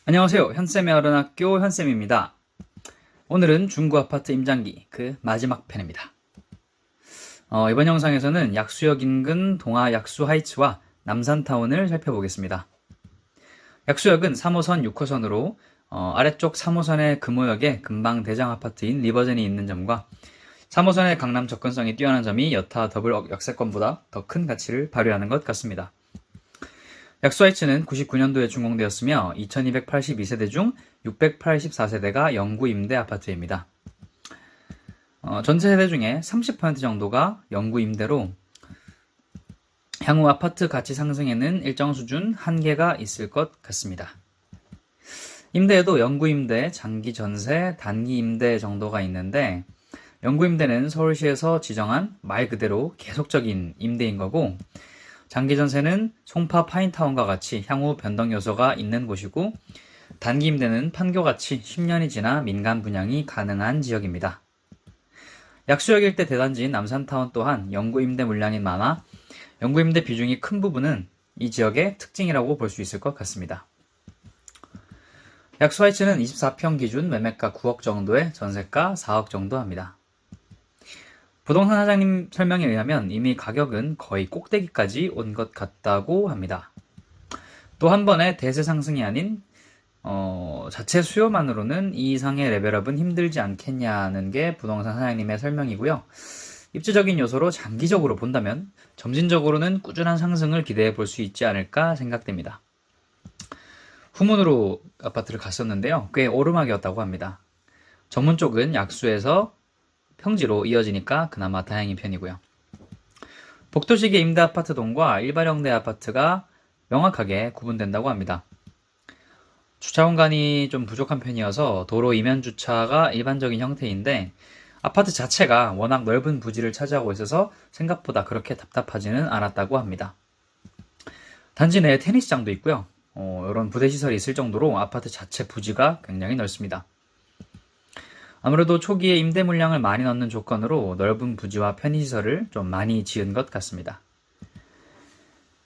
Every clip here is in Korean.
안녕하세요. 현쌤의 어른학교 현쌤입니다. 오늘은 중구 아파트 임장기 그 마지막 편입니다. 이번 영상에서는 약수역 인근 동아 약수 하이츠와 남산타운을 살펴보겠습니다. 약수역은 3호선 6호선으로 아래쪽 3호선의 금호역에 근방 대장 아파트인 리버젠이 있는 점과 3호선의 강남 접근성이 뛰어난 점이 여타 더블 역세권보다 더 큰 가치를 발휘하는 것 같습니다. 약수하이츠는 99년도에 준공되었으며 2282세대 중 684세대가 영구 임대 아파트입니다. 전체 세대 중에 30% 정도가 영구 임대로 향후 아파트 가치 상승에는 일정 수준 한계가 있을 것 같습니다. 임대에도 영구 임대, 장기 전세, 단기 임대 정도가 있는데 영구 임대는 서울시에서 지정한 말 그대로 계속적인 임대인 거고 장기 전세는 송파 파인타운과 같이 향후 변동 요소가 있는 곳이고 단기 임대는 판교같이 10년이 지나 민간 분양이 가능한 지역입니다. 약수역 일대 대단지인 남산타운 또한 영구 임대 물량이 많아 영구 임대 비중이 큰 부분은 이 지역의 특징이라고 볼 수 있을 것 같습니다. 약수하이츠는 24평 기준 매매가 9억 정도에 전세가 4억 정도 합니다. 부동산 사장님 설명에 의하면 이미 가격은 거의 꼭대기까지 온 것 같다고 합니다. 또 한 번의 대세 상승이 아닌 자체 수요만으로는 이 이상의 레벨업은 힘들지 않겠냐는 게 부동산 사장님의 설명이고요. 입지적인 요소로 장기적으로 본다면 점진적으로는 꾸준한 상승을 기대해 볼 수 있지 않을까 생각됩니다. 후문으로 아파트를 갔었는데요. 꽤 오르막이었다고 합니다. 정문 쪽은 약수에서 평지로 이어지니까 그나마 다행인 편이고요. 복도식의 임대 아파트동과 일반형대 아파트가 명확하게 구분된다고 합니다. 주차 공간이 좀 부족한 편이어서 도로 이면 주차가 일반적인 형태인데 아파트 자체가 워낙 넓은 부지를 차지하고 있어서 생각보다 그렇게 답답하지는 않았다고 합니다. 단지 내에 테니스장도 있고요. 이런 부대시설이 있을 정도로 아파트 자체 부지가 굉장히 넓습니다. 아무래도 초기에 임대 물량을 많이 넣는 조건으로 넓은 부지와 편의시설을 좀 많이 지은 것 같습니다.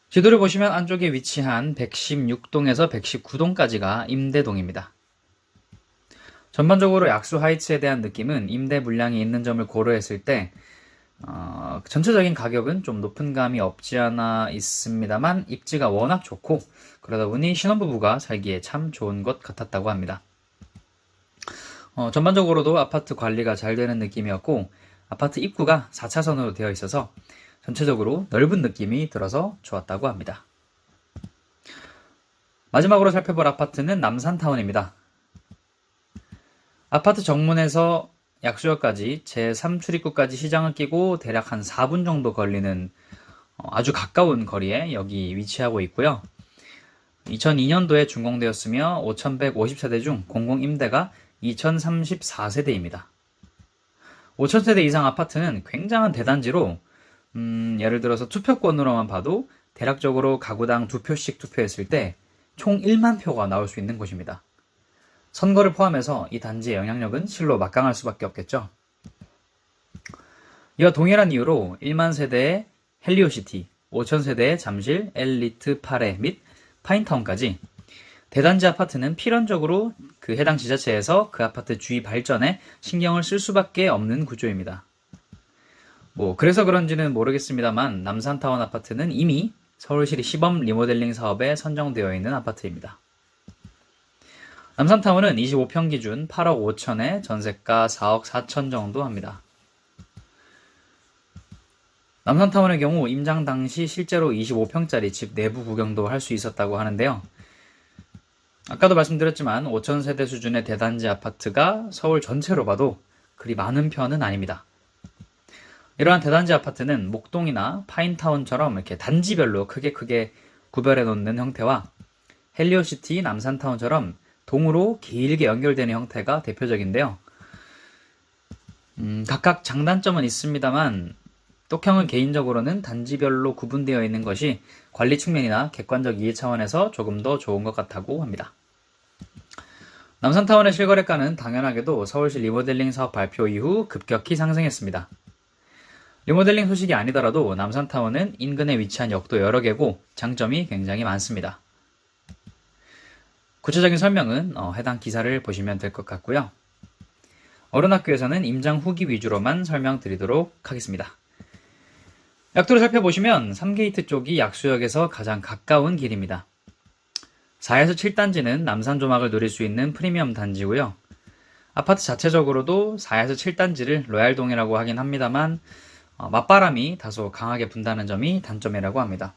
지도를 보시면 안쪽에 위치한 116동에서 119동까지가 임대동입니다. 전반적으로 약수 하이츠에 대한 느낌은 임대 물량이 있는 점을 고려했을 때 전체적인 가격은 좀 높은 감이 없지 않아 있습니다만 입지가 워낙 좋고 그러다 보니 신혼부부가 살기에 참 좋은 것 같았다고 합니다. 전반적으로도 아파트 관리가 잘 되는 느낌이었고 아파트 입구가 4차선으로 되어 있어서 전체적으로 넓은 느낌이 들어서 좋았다고 합니다. 마지막으로 살펴볼 아파트는 남산타운입니다. 아파트 정문에서 약수역까지 제3출입구까지 시장을 끼고 대략 한 4분 정도 걸리는 아주 가까운 거리에 여기 위치하고 있고요. 2002년도에 준공되었으며 5150세대 중 공공임대가 2034세대입니다. 5000세대 이상 아파트는 굉장한 대단지로 예를 들어서 투표권으로만 봐도 대략적으로 가구당 2표씩 투표했을 때 총 1만 표가 나올 수 있는 곳입니다. 선거를 포함해서 이 단지의 영향력은 실로 막강할 수밖에 없겠죠. 이와 동일한 이유로 1만 세대의 헬리오시티, 5000세대의 잠실, 엘리트 파레 및 파인타운까지 대단지 아파트는 필연적으로 그 해당 지자체에서 그 아파트 주위 발전에 신경을 쓸 수밖에 없는 구조입니다. 그래서 그런지는 모르겠습니다만 남산타운 아파트는 이미 서울시 시범 리모델링 사업에 선정되어 있는 아파트입니다. 남산타운은 25평 기준 8억 5천에 전세가 4억 4천 정도 합니다. 남산타운의 경우 임장 당시 실제로 25평짜리 집 내부 구경도 할 수 있었다고 하는데요. 아까도 말씀드렸지만 5000세대 수준의 대단지 아파트가 서울 전체로 봐도 그리 많은 편은 아닙니다. 이러한 대단지 아파트는 목동이나 파인타운처럼 이렇게 단지별로 크게 구별해 놓는 형태와 헬리오시티 남산타운처럼 동으로 길게 연결되는 형태가 대표적인데요. 각각 장단점은 있습니다만 똑형은 개인적으로는 단지별로 구분되어 있는 것이 관리 측면이나 객관적 이해 차원에서 조금 더 좋은 것 같다고 합니다. 남산타운의 실거래가는 당연하게도 서울시 리모델링 사업 발표 이후 급격히 상승했습니다. 리모델링 소식이 아니더라도 남산타운은 인근에 위치한 역도 여러 개고 장점이 굉장히 많습니다. 구체적인 설명은 해당 기사를 보시면 될 것 같고요. 어른학교에서는 임장 후기 위주로만 설명드리도록 하겠습니다. 약도를 살펴보시면 3게이트 쪽이 약수역에서 가장 가까운 길입니다. 4에서 7단지는 남산 조막을 누릴 수 있는 프리미엄 단지고요. 아파트 자체적으로도 4에서 7단지를 로얄동이라고 하긴 합니다만 맞바람이 다소 강하게 분다는 점이 단점이라고 합니다.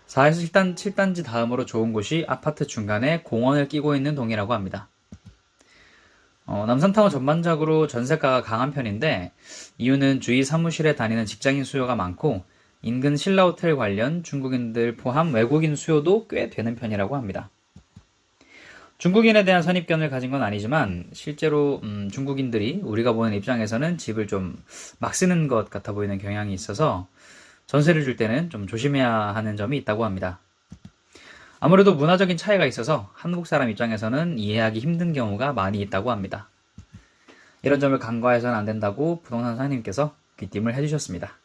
4에서 7단지 다음으로 좋은 곳이 아파트 중간에 공원을 끼고 있는 동이라고 합니다. 남산타워 전반적으로 전세가가 강한 편인데 이유는 주위 사무실에 다니는 직장인 수요가 많고 인근 신라호텔 관련 중국인들 포함 외국인 수요도 꽤 되는 편이라고 합니다. 중국인에 대한 선입견을 가진 건 아니지만 실제로 중국인들이 우리가 보는 입장에서는 집을 좀 막 쓰는 것 같아 보이는 경향이 있어서 전세를 줄 때는 좀 조심해야 하는 점이 있다고 합니다. 아무래도 문화적인 차이가 있어서 한국 사람 입장에서는 이해하기 힘든 경우가 많이 있다고 합니다. 이런 점을 간과해서는 안 된다고 부동산 사장님께서 귀띔을 해주셨습니다.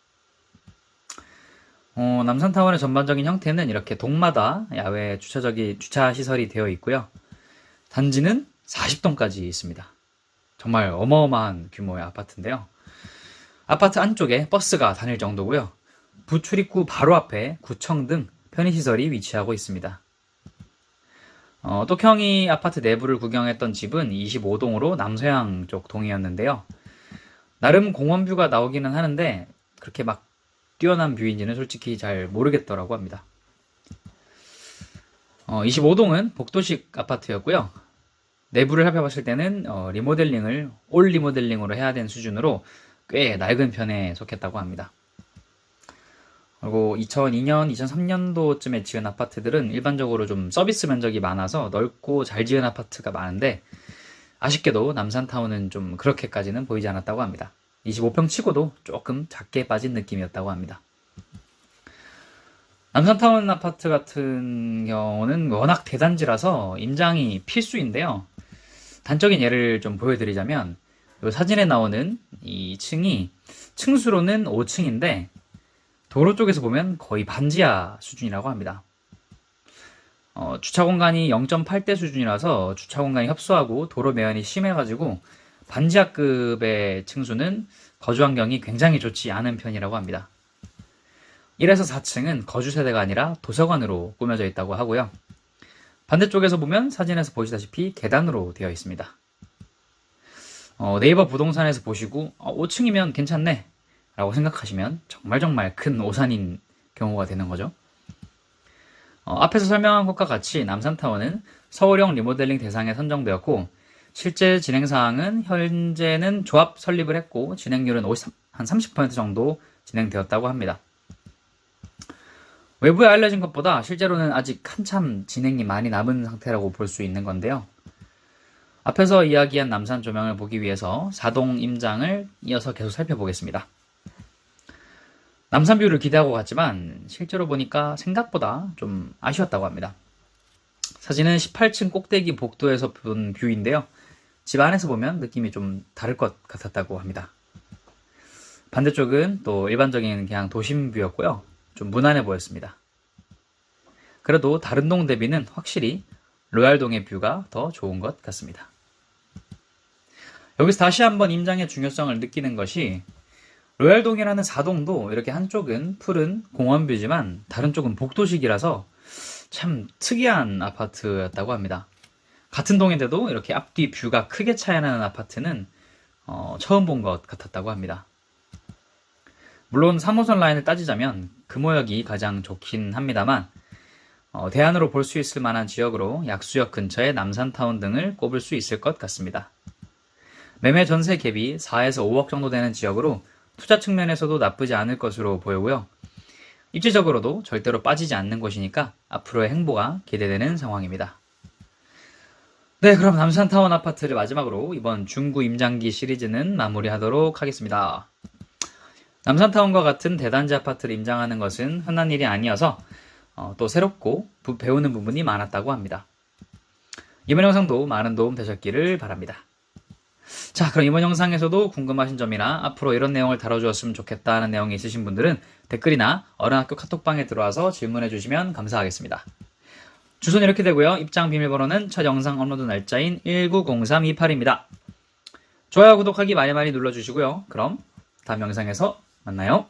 남산타운의 전반적인 형태는 이렇게 동마다 야외 주차 시설이 되어 있고요. 단지는 40동까지 있습니다. 정말 어마어마한 규모의 아파트인데요. 아파트 안쪽에 버스가 다닐 정도고요. 부출입구 바로 앞에 구청 등 편의시설이 위치하고 있습니다. 똑형이 아파트 내부를 구경했던 집은 25동으로 남서양 쪽 동이었는데요. 나름 공원뷰가 나오기는 하는데 그렇게 막 뛰어난 뷰인지는 솔직히 잘 모르겠더라고 합니다. 25동은 복도식 아파트였고요. 내부를 살펴봤을 때는 올 리모델링으로 해야 된 수준으로 꽤 낡은 편에 속했다고 합니다. 그리고 2002년, 2003년도쯤에 지은 아파트들은 일반적으로 좀 서비스 면적이 많아서 넓고 잘 지은 아파트가 많은데 아쉽게도 남산타운은 좀 그렇게까지는 보이지 않았다고 합니다. 25평 치고도 조금 작게 빠진 느낌이었다고 합니다. 남산타운 아파트 같은 경우는 워낙 대단지라서 임장이 필수인데요. 단적인 예를 좀 보여드리자면 이 사진에 나오는 이 층이 층수로는 5층인데 도로 쪽에서 보면 거의 반지하 수준이라고 합니다. 주차 공간이 0.8대 수준이라서 주차 공간이 협소하고 도로 매연이 심해가지고 반지하급의 층수는 거주 환경이 굉장히 좋지 않은 편이라고 합니다. 1에서 4층은 거주 세대가 아니라 도서관으로 꾸며져 있다고 하고요. 반대쪽에서 보면 사진에서 보시다시피 계단으로 되어 있습니다. 네이버 부동산에서 보시고 5층이면 괜찮네 라고 생각하시면 정말 큰 오산인 경우가 되는 거죠. 앞에서 설명한 것과 같이 남산타워는 서울형 리모델링 대상에 선정되었고 실제 진행사항은 현재는 조합 설립을 했고 진행률은 한 30% 정도 진행되었다고 합니다. 외부에 알려진 것보다 실제로는 아직 한참 진행이 많이 남은 상태라고 볼 수 있는 건데요. 앞에서 이야기한 남산 조명을 보기 위해서 4동 임장을 이어서 계속 살펴보겠습니다. 남산뷰를 기대하고 갔지만 실제로 보니까 생각보다 좀 아쉬웠다고 합니다. 사진은 18층 꼭대기 복도에서 본 뷰인데요. 집 안에서 보면 느낌이 좀 다를 것 같았다고 합니다. 반대쪽은 또 일반적인 그냥 도심뷰였고요. 좀 무난해 보였습니다. 그래도 다른 동 대비는 확실히 로얄동의 뷰가 더 좋은 것 같습니다. 여기서 다시 한번 임장의 중요성을 느끼는 것이 로얄동이라는 4동도 이렇게 한쪽은 푸른 공원뷰지만 다른 쪽은 복도식이라서 참 특이한 아파트였다고 합니다. 같은 동인데도 이렇게 앞뒤 뷰가 크게 차이나는 아파트는 처음 본 것 같았다고 합니다. 물론 3호선 라인을 따지자면 금호역이 가장 좋긴 합니다만 대안으로 볼 수 있을 만한 지역으로 약수역 근처의 남산타운 등을 꼽을 수 있을 것 같습니다. 매매 전세 갭이 4에서 5억 정도 되는 지역으로 투자 측면에서도 나쁘지 않을 것으로 보이고요. 입지적으로도 절대로 빠지지 않는 곳이니까 앞으로의 행보가 기대되는 상황입니다. 네, 그럼 남산타운 아파트를 마지막으로 이번 중구 임장기 시리즈는 마무리하도록 하겠습니다. 남산타운과 같은 대단지 아파트를 임장하는 것은 흔한 일이 아니어서 또 새롭고 배우는 부분이 많았다고 합니다. 이번 영상도 많은 도움 되셨기를 바랍니다. 자, 그럼 이번 영상에서도 궁금하신 점이나 앞으로 이런 내용을 다뤄주었으면 좋겠다는 내용이 있으신 분들은 댓글이나 어른학교 카톡방에 들어와서 질문해 주시면 감사하겠습니다. 주소는 이렇게 되고요. 입장 비밀번호는 첫 영상 업로드 날짜인 190328입니다. 좋아요, 구독하기 많이 많이 눌러주시고요. 그럼 다음 영상에서 만나요.